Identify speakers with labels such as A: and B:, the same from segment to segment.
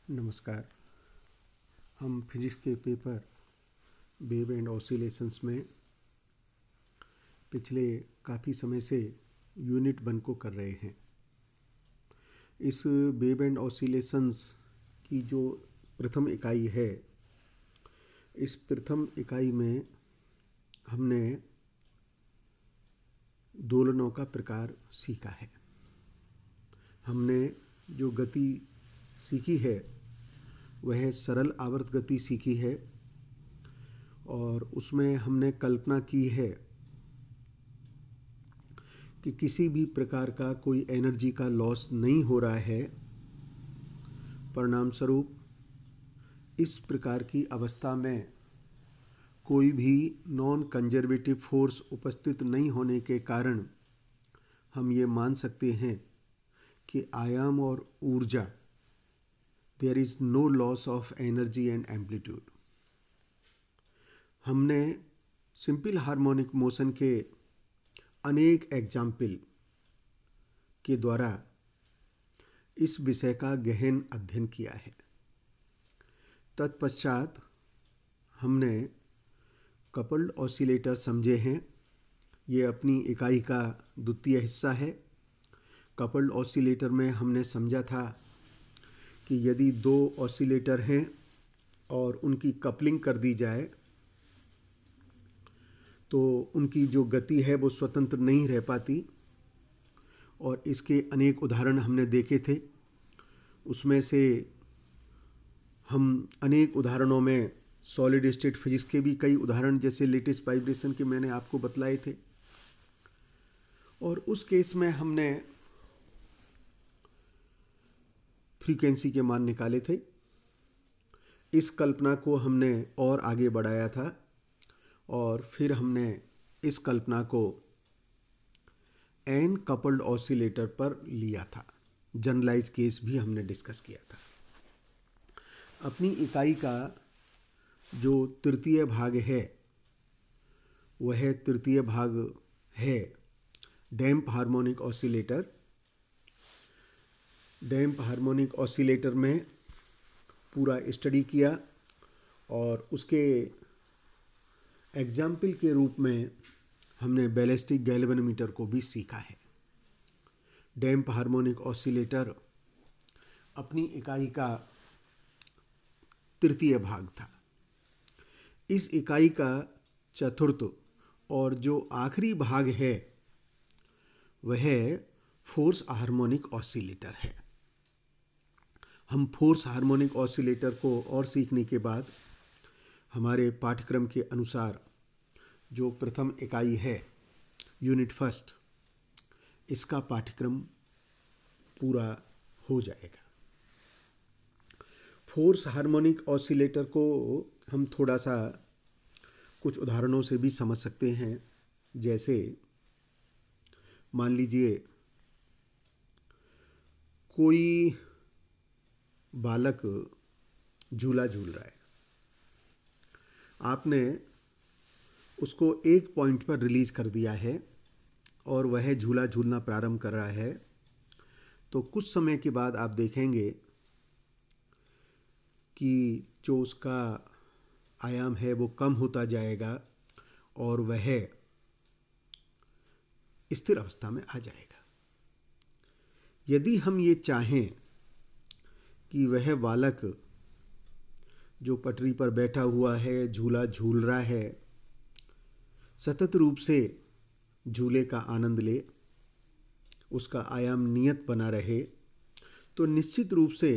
A: नमस्कार। हम फिजिक्स के पेपर वेव एंड ऑसिलेशंस में पिछले काफ़ी समय से यूनिट 1 को कर रहे हैं। इस वेव एंड ऑसिलेशंस की जो प्रथम इकाई है, इस प्रथम इकाई में हमने दोलनों का प्रकार सीखा है। हमने जो गति सीखी है वह सरल आवर्त गति सीखी है और उसमें हमने कल्पना की है कि किसी भी प्रकार का कोई एनर्जी का लॉस नहीं हो रहा है। परिणाम स्वरूप इस प्रकार की अवस्था में कोई भी नॉन कंजर्वेटिव फोर्स उपस्थित नहीं होने के कारण हम ये मान सकते हैं कि आयाम और ऊर्जा there is no loss of energy and amplitude. हमने सिंपल हार्मोनिक मोशन के अनेक एग्जाम्पल के द्वारा इस विषय का गहन अध्ययन किया है। तत्पश्चात हमने कपल्ड ऑसिलेटर समझे हैं। ये अपनी इकाई का द्वितीय हिस्सा है। कपल्ड ऑसिलेटर में हमने समझा था कि यदि दो ऑसिलेटर हैं और उनकी कपलिंग कर दी जाए तो उनकी जो गति है वो स्वतंत्र नहीं रह पाती, और इसके अनेक उदाहरण हमने देखे थे। उसमें से हम अनेक उदाहरणों में सॉलिड स्टेट फिजिक्स के भी कई उदाहरण जैसे लेटिस वाइब्रेशन के मैंने आपको बतलाए थे, और उस केस में हमने फ्रीक्वेंसी के मान निकाले थे। इस कल्पना को हमने और आगे बढ़ाया था और फिर हमने इस कल्पना को एन कपल्ड ऑसिलेटर पर लिया था। जनरलाइज केस भी हमने डिस्कस किया था। अपनी इकाई का जो तृतीय भाग है वह तृतीय भाग है डैम्प हार्मोनिक ऑसिलेटर। डैम्प हार्मोनिक ऑसिलेटर में पूरा स्टडी किया और उसके एग्जाम्पल के रूप में हमने बैलिस्टिक गैल्वेनोमीटर को भी सीखा है। डैम्प हार्मोनिक ऑसिलेटर अपनी इकाई का तृतीय भाग था। इस इकाई का चतुर्थ और जो आखिरी भाग है वह फोर्स हार्मोनिक ऑसिलेटर है। हम फोर्स हार्मोनिक ऑसिलेटर को और सीखने के बाद हमारे पाठ्यक्रम के अनुसार जो प्रथम इकाई है यूनिट 1, इसका पाठ्यक्रम पूरा हो जाएगा। फोर्स हार्मोनिक ऑसिलेटर को हम थोड़ा सा कुछ उदाहरणों से भी समझ सकते हैं। जैसे मान लीजिए कोई बालक झूला झूल रहा है, आपने उसको एक पॉइंट पर रिलीज कर दिया है और वह झूला झूलना प्रारंभ कर रहा है, तो कुछ समय के बाद आप देखेंगे कि जो उसका आयाम है वो कम होता जाएगा और वह स्थिर अवस्था में आ जाएगा। यदि हम ये चाहें कि वह बालक जो पटरी पर बैठा हुआ है, झूला झूल रहा है, सतत रूप से झूले का आनंद ले, उसका आयाम नियत बना रहे, तो निश्चित रूप से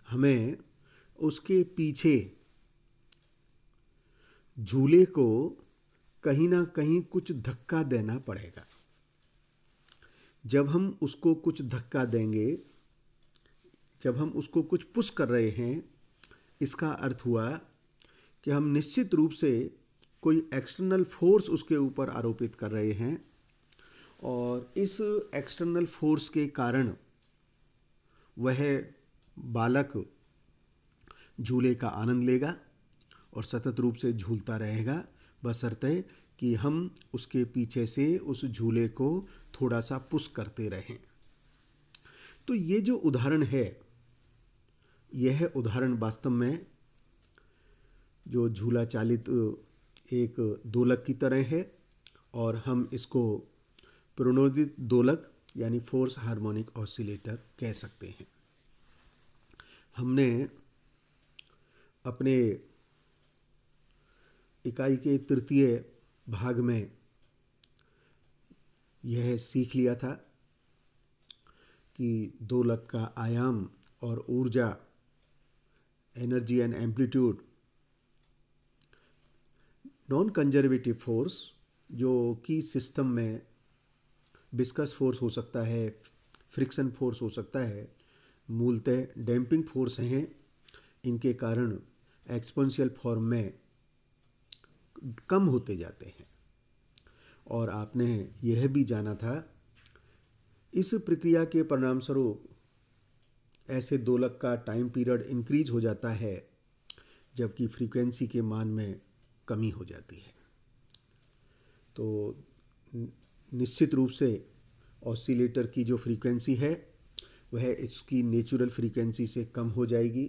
A: हमें उसके पीछे झूले को कहीं ना कहीं कुछ धक्का देना पड़ेगा। जब हम उसको कुछ धक्का देंगे, जब हम उसको कुछ पुश कर रहे हैं, इसका अर्थ हुआ कि हम निश्चित रूप से कोई एक्सटर्नल फोर्स उसके ऊपर आरोपित कर रहे हैं, और इस एक्सटर्नल फोर्स के कारण वह बालक झूले का आनंद लेगा और सतत रूप से झूलता रहेगा, बशर्ते कि हम उसके पीछे से उस झूले को थोड़ा सा पुश करते रहें। तो ये जो उदाहरण है यह उदाहरण वास्तव में जो झूला चालित एक दोलक की तरह है और हम इसको प्रणोदित दोलक यानी फोर्स हार्मोनिक ऑसिलेटर कह सकते हैं। हमने अपने इकाई के तृतीय भाग में यह सीख लिया था कि दोलक का आयाम और ऊर्जा, energy and amplitude, non conservative force जो कि सिस्टम में विस्कस फोर्स हो सकता है, फ्रिक्शन फोर्स हो सकता है, मूलतः डैम्पिंग फोर्स हैं। इनके कारण एक्सपोनेंशियल फॉर्म में कम होते जाते हैं। और आपने यह भी जाना था इस प्रक्रिया के परिणामस्वरूप ऐसे दोलक का टाइम पीरियड इंक्रीज हो जाता है जबकि फ्रीक्वेंसी के मान में कमी हो जाती है। तो निश्चित रूप से ऑसिलेटर की जो फ्रीक्वेंसी है वह इसकी नेचुरल फ्रीक्वेंसी से कम हो जाएगी।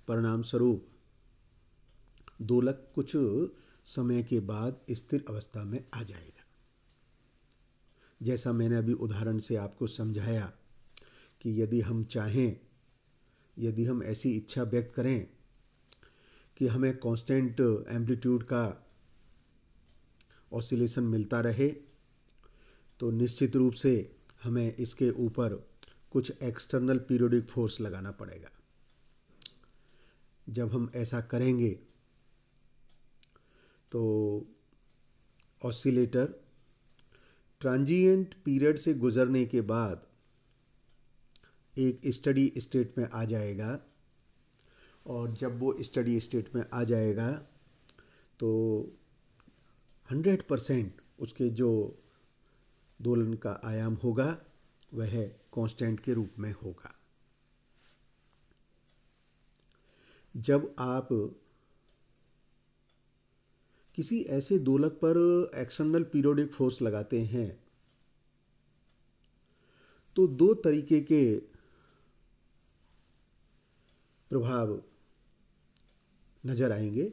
A: परिणामस्वरूप दोलक कुछ समय के बाद स्थिर अवस्था में आ जाएगा। जैसा मैंने अभी उदाहरण से आपको समझाया कि यदि हम चाहें, यदि हम ऐसी इच्छा व्यक्त करें कि हमें कांस्टेंट एम्पलीट्यूड का ऑसिलेशन मिलता रहे, तो निश्चित रूप से हमें इसके ऊपर कुछ एक्सटर्नल पीरियोडिक फोर्स लगाना पड़ेगा। जब हम ऐसा करेंगे तो ऑसिलेटर ट्रांजिएंट पीरियड से गुजरने के बाद एक स्टडी स्टेट में आ जाएगा, और जब वो स्टडी स्टेट में आ जाएगा तो 100% उसके जो दोलन का आयाम होगा वह कांस्टेंट के रूप में होगा। जब आप किसी ऐसे दोलक पर एक्सटर्नल पीरियोडिक फोर्स लगाते हैं तो दो तरीके के प्रभाव नजर आएंगे,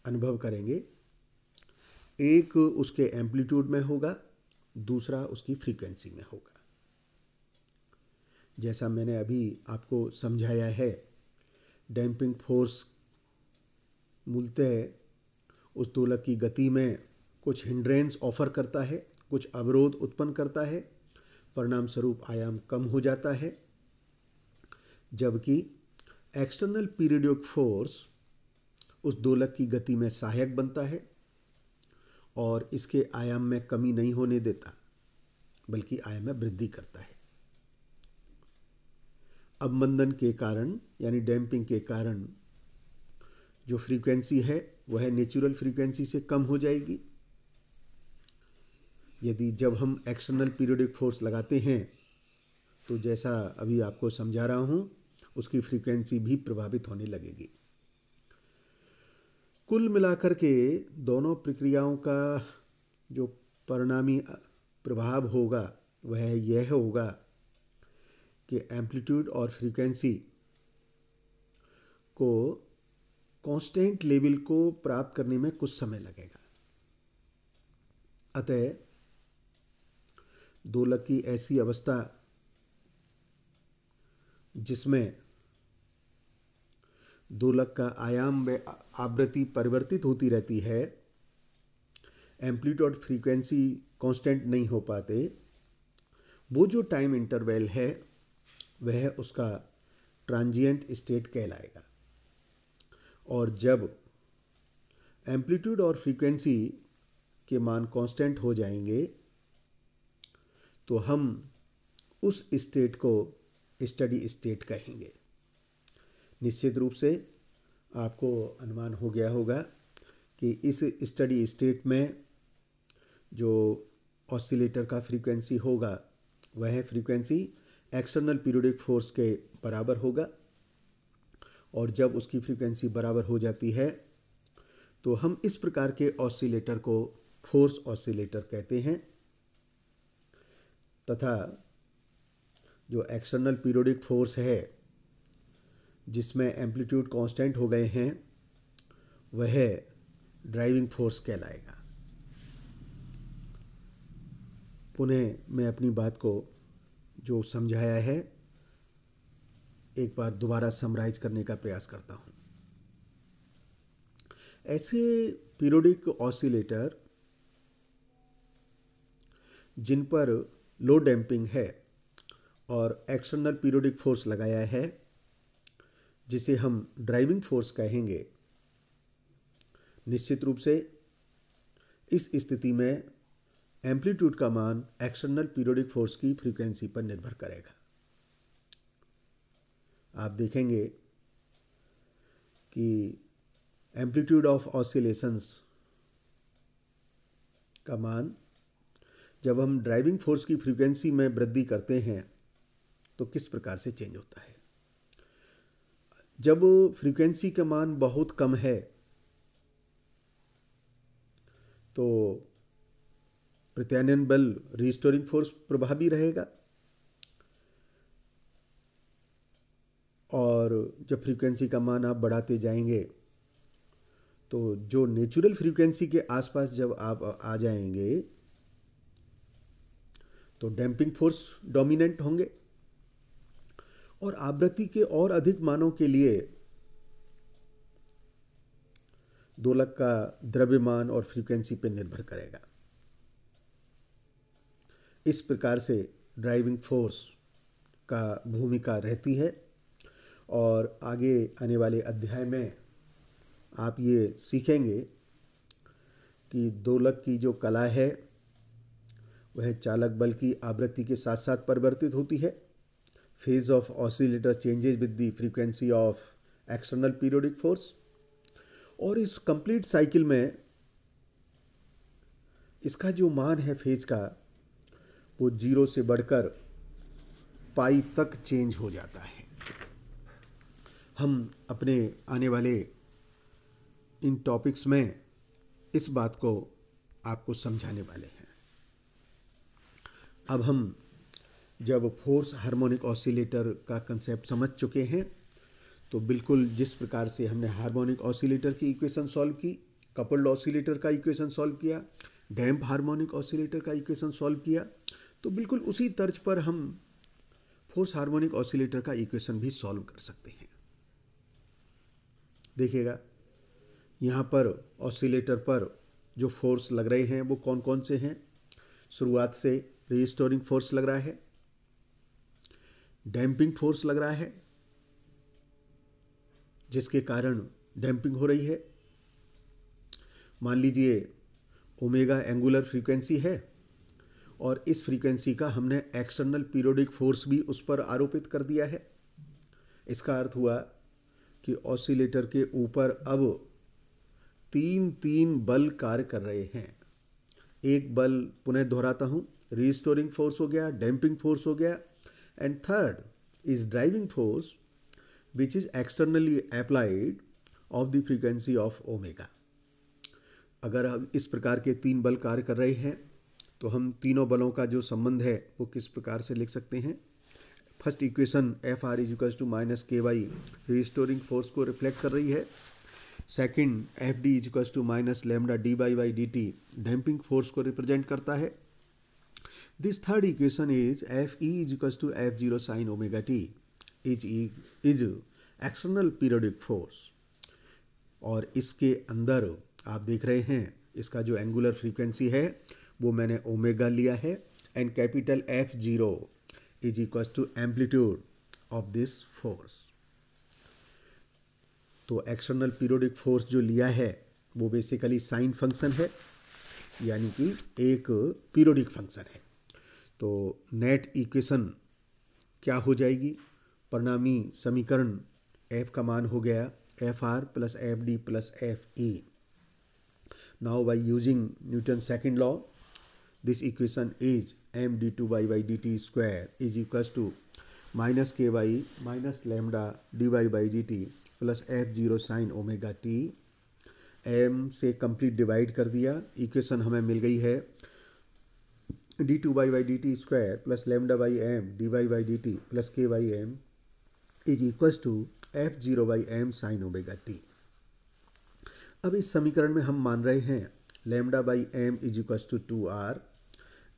A: अनुभव करेंगे। एक उसके एम्पलीट्यूड में होगा, दूसरा उसकी फ्रीक्वेंसी में होगा। जैसा मैंने अभी आपको समझाया है, डैम्पिंग फोर्स मूलतः उस दोलक की गति में कुछ हिंड्रेंस ऑफर करता है, कुछ अवरोध उत्पन्न करता है, परिणाम स्वरूप आयाम कम हो जाता है। जबकि एक्सटर्नल पीरियोडिक फोर्स उस दोलक की गति में सहायक बनता है और इसके आयाम में कमी नहीं होने देता, बल्कि आयाम में वृद्धि करता है। अवमंदन के कारण यानी डैम्पिंग के कारण जो फ्रीक्वेंसी है वह नेचुरल फ्रीक्वेंसी से कम हो जाएगी। यदि जब हम एक्सटर्नल पीरियोडिक फोर्स लगाते हैं तो जैसा अभी आपको समझा रहा हूँ, उसकी फ्रीक्वेंसी भी प्रभावित होने लगेगी। कुल मिलाकर के दोनों प्रक्रियाओं का जो परिणामी प्रभाव होगा वह यह होगा कि एम्पलीट्यूड और फ्रीक्वेंसी को कांस्टेंट लेवल को प्राप्त करने में कुछ समय लगेगा। अतः दोलक की ऐसी अवस्था जिसमें दोलक का आयाम व आवृत्ति परिवर्तित होती रहती है, एम्पलीट्यूड फ्रीक्वेंसी कांस्टेंट नहीं हो पाते, वो जो टाइम इंटरवल है वह उसका ट्रांजिएंट स्टेट कहलाएगा। और जब एम्पलीट्यूड और फ्रीक्वेंसी के मान कांस्टेंट हो जाएंगे तो हम उस स्टेट को स्टडी स्टेट कहेंगे। निश्चित रूप से आपको अनुमान हो गया होगा कि इस स्टडी स्टेट में जो ऑसिलेटर का फ्रीक्वेंसी होगा वह फ्रीक्वेंसी एक्सटर्नल पीरियोडिक फोर्स के बराबर होगा, और जब उसकी फ्रीक्वेंसी बराबर हो जाती है तो हम इस प्रकार के ऑसिलेटर को फोर्स ऑसिलेटर कहते हैं। तथा जो एक्सटर्नल पीरियोडिक फोर्स है जिसमें एम्पलीट्यूड कांस्टेंट हो गए हैं वह ड्राइविंग फोर्स कहलाएगा। पुनः मैं अपनी बात को जो समझाया है एक बार दोबारा समराइज करने का प्रयास करता हूँ। ऐसे पीरियोडिक ऑसिलेटर जिन पर लो डैम्पिंग है और एक्सटर्नल पीरियोडिक फोर्स लगाया है, जिसे हम ड्राइविंग फोर्स कहेंगे, निश्चित रूप से इस स्थिति में एम्पलीट्यूड का मान एक्सटर्नल पीरियोडिक फोर्स की फ्रीक्वेंसी पर निर्भर करेगा। आप देखेंगे कि एम्पलीट्यूड ऑफ ऑसिलेशंस का मान जब हम ड्राइविंग फोर्स की फ्रीक्वेंसी में वृद्धि करते हैं तो किस प्रकार से चेंज होता है। जब फ्रीक्वेंसी का मान बहुत कम है तो प्रत्यानयन बल रिस्टोरिंग फोर्स प्रभावी रहेगा, और जब फ्रीक्वेंसी का मान आप बढ़ाते जाएंगे तो जो नेचुरल फ्रीक्वेंसी के आसपास जब आप आ जाएंगे तो डैम्पिंग फोर्स डोमिनेंट होंगे और आवृत्ति के और अधिक मानों के लिए दोलक का द्रव्यमान और फ्रीक्वेंसी पर निर्भर करेगा। इस प्रकार से ड्राइविंग फोर्स का भूमिका रहती है और आगे आने वाले अध्याय में आप ये सीखेंगे कि दोलक की जो कला है वह चालक बल की आवृत्ति के साथ साथ परिवर्तित होती है। Phase of oscillator changes with the frequency of external periodic force, और इस कंप्लीट साइकिल में इसका जो मान है फेज का वो 0 से बढ़कर पाई तक चेंज हो जाता है। हम अपने आने वाले इन टॉपिक्स में इस बात को आपको समझाने वाले हैं। अब हम जब फोर्स हार्मोनिक ऑसिलेटर का कंसेप्ट समझ चुके हैं तो बिल्कुल जिस प्रकार से हमने हार्मोनिक ऑसिलेटर की इक्वेशन सॉल्व की, कपल्ड ऑसिलेटर का इक्वेशन सॉल्व किया, डैम्प हार्मोनिक ऑसिलेटर का इक्वेशन सॉल्व किया, तो बिल्कुल उसी तर्ज पर हम फोर्स हार्मोनिक ऑसिलेटर का इक्वेशन भी सॉल्व कर सकते हैं। देखिएगा यहाँ पर ऑसिलेटर पर जो फोर्स लग रहे हैं वो कौन कौन से हैं। शुरुआत से रिस्टोरिंग फोर्स लग रहा है, डैम्पिंग फोर्स लग रहा है जिसके कारण डैम्पिंग हो रही है। मान लीजिए ओमेगा एंगुलर फ्रीक्वेंसी है और इस फ्रीक्वेंसी का हमने एक्सटर्नल पीरियोडिक फोर्स भी उस पर आरोपित कर दिया है। इसका अर्थ हुआ कि ऑसिलेटर के ऊपर अब तीन बल कार्य कर रहे हैं। एक बल पुनः दोहराता हूँ, रिस्टोरिंग फोर्स हो गया, डैम्पिंग फोर्स हो गया, and third is driving force which is externally applied of the frequency of omega. अगर हम इस प्रकार के 3 बल कार्य कर रहे हैं तो हम तीनों बलों का जो संबंध है वो किस प्रकार से लिख सकते हैं। First equation F R is equals to minus K Y restoring force को रिफ्लेक्ट कर रही है। Second F D is equals to minus lambda D by D T damping force को रिप्रेजेंट करता है। This third equation is F E is equals to F zero sine omega T is external periodic force, और इसके अंदर आप देख रहे हैं इसका जो एंगुलर फ्रीक्वेंसी है वो मैंने ओमेगा लिया है, and capital F zero is equals to amplitude of this force. तो एक्सटर्नल पीरियोडिक फोर्स जो लिया है वो बेसिकली साइन फंक्शन है, यानी कि एक पीरियोडिक फंक्शन है। तो नेट इक्वेशन क्या हो जाएगी, परिणामी समीकरण एफ का मान हो गया F R plus F D plus F E. Now by using Newton second law this equation is M D two by D T square is equals to minus K Y minus lambda D Y by D T plus F zero sine omega T. M से complete divide कर दिया, equation हमें मिल गई है D two by D T square plus lambda by M D Y D T plus K Y M is equals to f0/m sin omega T. अब इस समीकरण में हम मान रहे हैं λ/m is equals to 2r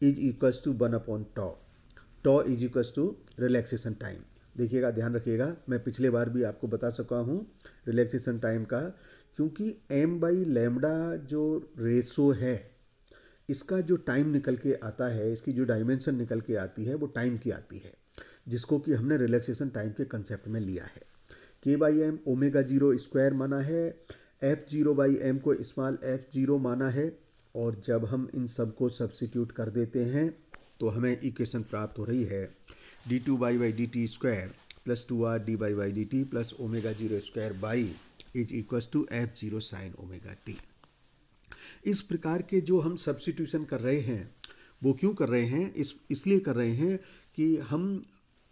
A: is equals to 1/tau। tau is equals to relaxation time. देखिएगा, ध्यान रखिएगा, मैं पिछले बार भी आपको बता सका हूँ रिलैक्सेशन टाइम का, क्योंकि m/λ जो रेशो है, इसका जो टाइम निकल के आता है, इसकी जो डायमेंशन निकल के आती है वो टाइम की आती है, जिसको कि हमने रिलैक्सेशन टाइम के कंसेप्ट में लिया है। k/m ओमेगा 0 माना है, f0/m को स्मॉल f0 माना है, और जब हम इन सब को सब्स्टिट्यूट कर देते हैं तो हमें इक्वेशन प्राप्त हो रही है d2y/dt² plus 2r dy/dt plus omega 0² is equals to f0 sin omega T. इस प्रकार के जो हम सब्स्टिट्यूशन कर रहे हैं वो क्यों कर रहे हैं? इसलिए कर रहे हैं कि हम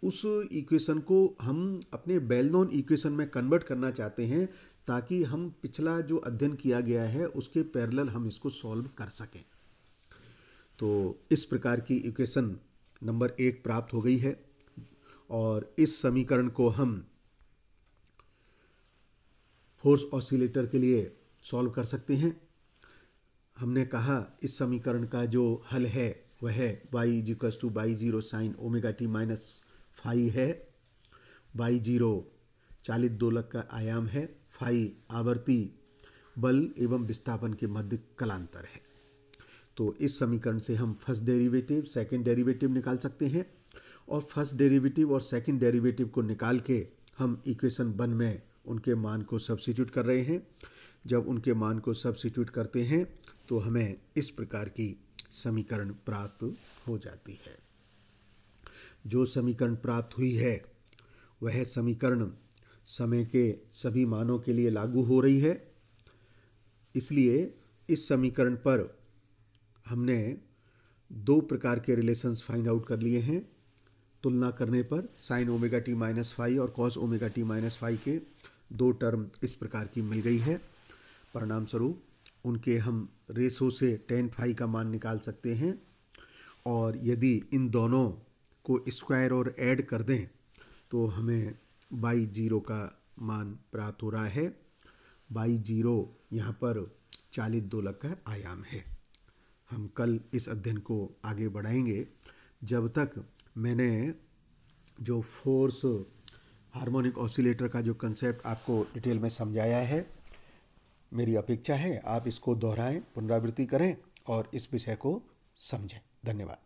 A: उस इक्वेशन को हम अपने वेल नोन इक्वेशन में कन्वर्ट करना चाहते हैं, ताकि हम पिछला जो अध्ययन किया गया है उसके पैरेलल हम इसको सॉल्व कर सकें। तो इस प्रकार की इक्वेशन नंबर 1 प्राप्त हो गई है, और इस समीकरण को हम फोर्स ऑसिलेटर के लिए सॉल्व कर सकते हैं। हमने कहा इस समीकरण का जो हल है वह है y is equals to y0 sin omega T minus phi है। y0 चालित दोलक का आयाम है, फाई आवर्ती बल एवं विस्थापन के मध्य कलांतर है। तो इस समीकरण से हम फर्स्ट डेरिवेटिव, सेकंड डेरिवेटिव निकाल सकते हैं, और फर्स्ट डेरिवेटिव और सेकंड डेरिवेटिव को निकाल के हम इक्वेशन 1 में उनके मान को सब्स्टिट्यूट कर रहे हैं। जब उनके मान को सब्स्टिट्यूट करते हैं तो हमें इस प्रकार की समीकरण प्राप्त हो जाती है। जो समीकरण प्राप्त हुई है वह समीकरण समय के सभी मानों के लिए लागू हो रही है। इसलिए इस समीकरण पर हमने 2 प्रकार के रिलेशंस फाइंड आउट कर लिए हैं। तुलना करने पर sine omega T minus phi और cos omega T minus phi के 2 टर्म इस प्रकार की मिल गई है। परिणाम स्वरूप उनके हम रेशो से tan फाई का मान निकाल सकते हैं, और यदि इन दोनों को स्क्वायर और ऐड कर दें तो हमें y0 का मान प्राप्त हो रहा है। y0 यहाँ पर चालित दोलक का आयाम है। हम कल इस अध्ययन को आगे बढ़ाएंगे। जब तक मैंने जो फोर्स हार्मोनिक ऑसिलेटर का जो कंसेप्ट आपको डिटेल में समझाया है, मेरी अपेक्षा है आप इसको दोहराएं, पुनरावृत्ति करें और इस विषय को समझें। धन्यवाद।